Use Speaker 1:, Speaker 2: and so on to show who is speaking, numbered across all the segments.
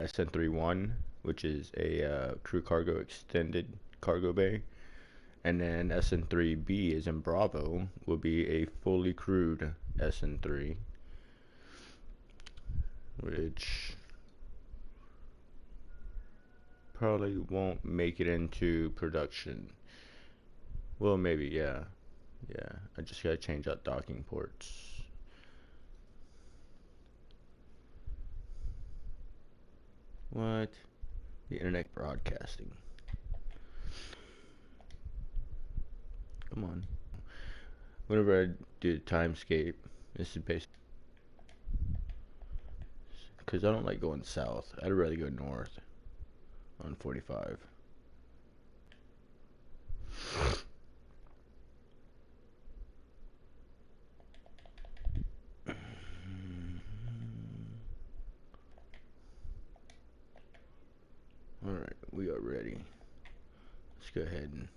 Speaker 1: SN3-1, which is a crew cargo extended cargo bay. And then SN3B is in Bravo, will be a fully crewed SN3, which probably won't make it into production. Well, maybe, yeah. Yeah, I just gotta change out docking ports. What? The internet broadcasting. Come on. Whenever I do timescape, this is basically because I don't like going south. I'd rather go north on 45. Alright, we are ready. Let's go ahead and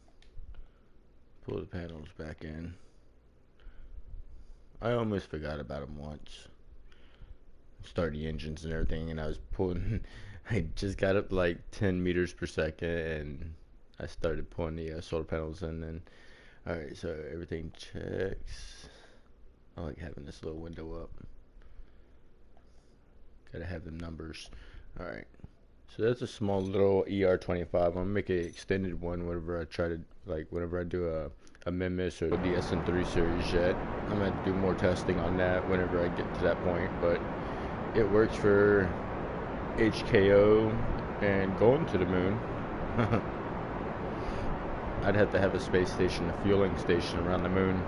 Speaker 1: pull the panels back in. I almost forgot about them once. Started the engines and everything, and I was pulling. I just got up like 10 meters per second, and I started pulling the solar panels in. And alright, so everything checks. I like having this little window up. Gotta have the numbers. Alright. So that's a small little ER25. I'm gonna make an extended one whenever I try to, like, whenever I do a Memis or the SN3 series yet. I'm gonna have to do more testing on that whenever I get to that point, but it works for HKO and going to the moon. I'd have to have a space station, a fueling station around the moon.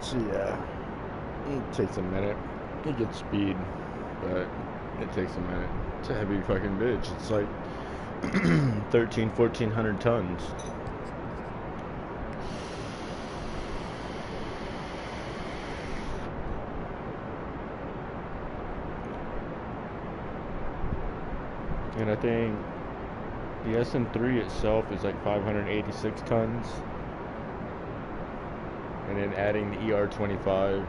Speaker 1: So yeah, it takes a minute. It gets speed, but it takes a minute. It's a heavy fucking bitch. It's like 1400 tons. And I think the SN3 itself is like 586 tons. And then adding the ER25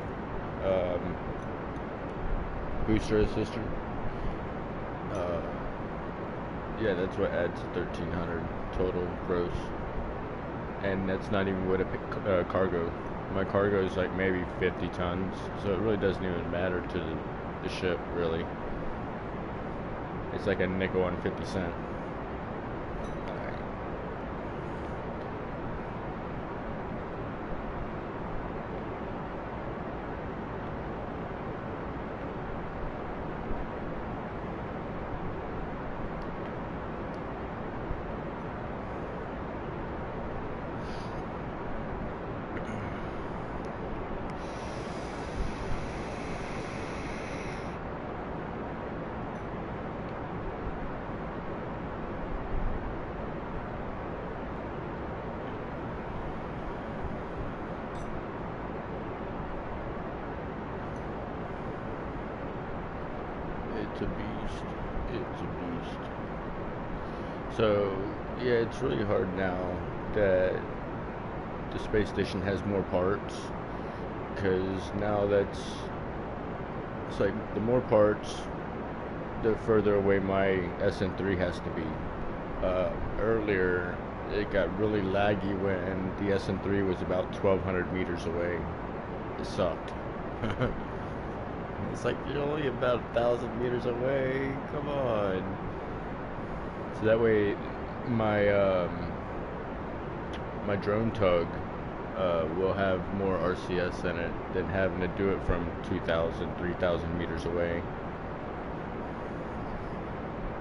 Speaker 1: booster assister, yeah, that's what adds 1300 total gross. And that's not even with a cargo. My cargo is like maybe 50 tons, so it really doesn't even matter to the ship, really. It's like a nickel and 50 cent. It's a beast. It's a beast. So, yeah, it's really hard now that the space station has more parts. Because now it's like the more parts, the further away my SN3 has to be. Earlier, it got really laggy when the SN3 was about 1200 meters away. It sucked. It's like you're only about 1,000 meters away. Come on. So that way, my drone tug will have more RCS in it than having to do it from 2,000, 3,000 meters away.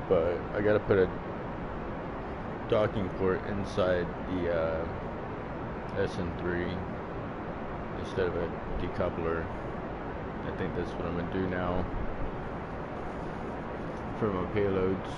Speaker 1: But I gotta put a docking port inside the SN3 instead of a decoupler. I think that's what I'm gonna do now for my payloads.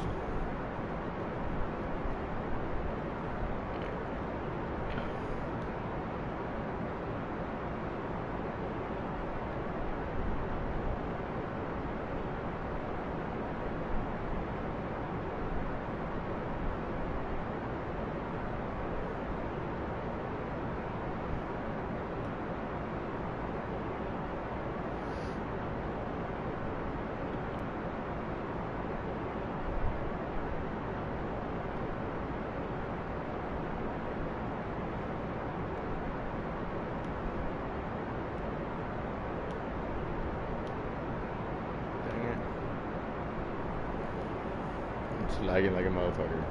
Speaker 1: lagging like a motherfucker.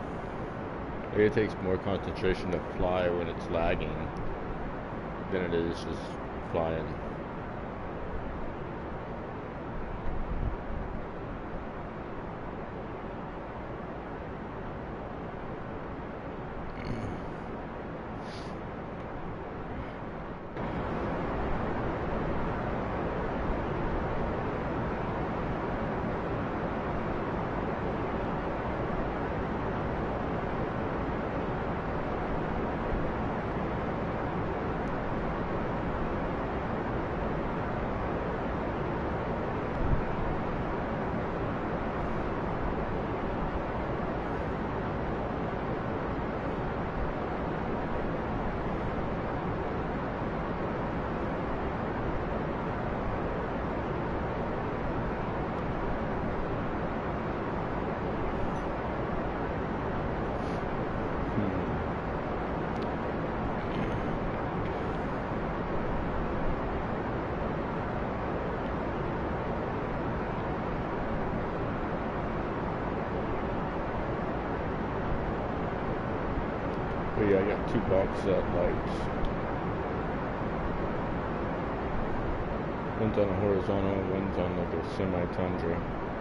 Speaker 1: Maybe it takes more concentration to fly when it's lagging than it is just flying. But yeah, I got 2 box set lights. One's on a horizontal, one's on like a semi-tundra.